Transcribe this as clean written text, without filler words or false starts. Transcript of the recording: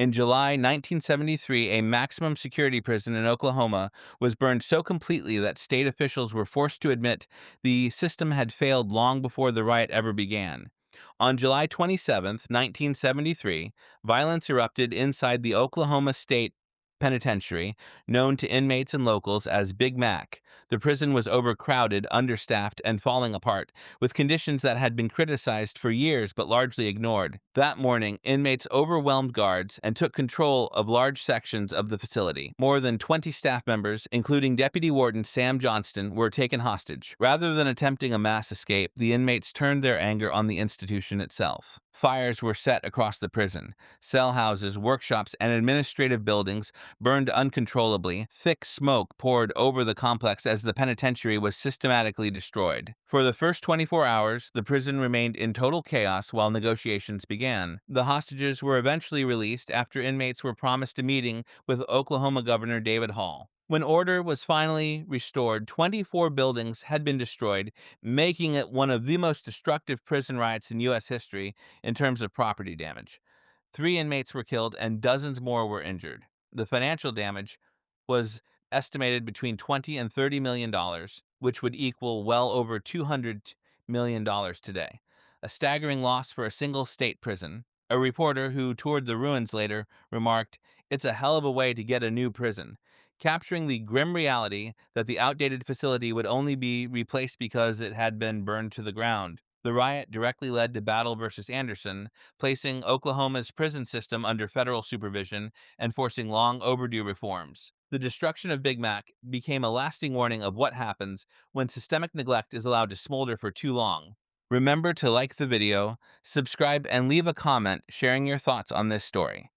In July 1973, a maximum security prison in Oklahoma was burned so completely that state officials were forced to admit the system had failed long before the riot ever began. On July 27, 1973, violence erupted inside the Oklahoma State Penitentiary, known to inmates and locals as Big Mac. The prison was overcrowded, understaffed, and falling apart, with conditions that had been criticized for years but largely ignored. That morning, inmates overwhelmed guards and took control of large sections of the facility. More than 20 staff members, including Deputy Warden Sam Johnston, were taken hostage. Rather than attempting a mass escape, the inmates turned their anger on the institution itself. Fires were set across the prison. Cell houses, workshops, and administrative buildings burned uncontrollably. Thick smoke poured over the complex as the penitentiary was systematically destroyed. For the first 24 hours, the prison remained in total chaos while negotiations began. The hostages were eventually released after inmates were promised a meeting with Oklahoma Governor David Hall. When order was finally restored, 24 buildings had been destroyed, making it one of the most destructive prison riots in U.S. history in terms of property damage. 3 inmates were killed and dozens more were injured. The financial damage was estimated between $20 and $30 million, which would equal well over $200 million today. A staggering loss for a single state prison. A reporter who toured the ruins later remarked, "It's a hell of a way to get a new prison," capturing the grim reality that the outdated facility would only be replaced because it had been burned to the ground. The riot directly led to Battle versus Anderson, placing Oklahoma's prison system under federal supervision and forcing long overdue reforms. The destruction of Big Mac became a lasting warning of what happens when systemic neglect is allowed to smolder for too long. Remember to like the video, subscribe, and leave a comment sharing your thoughts on this story.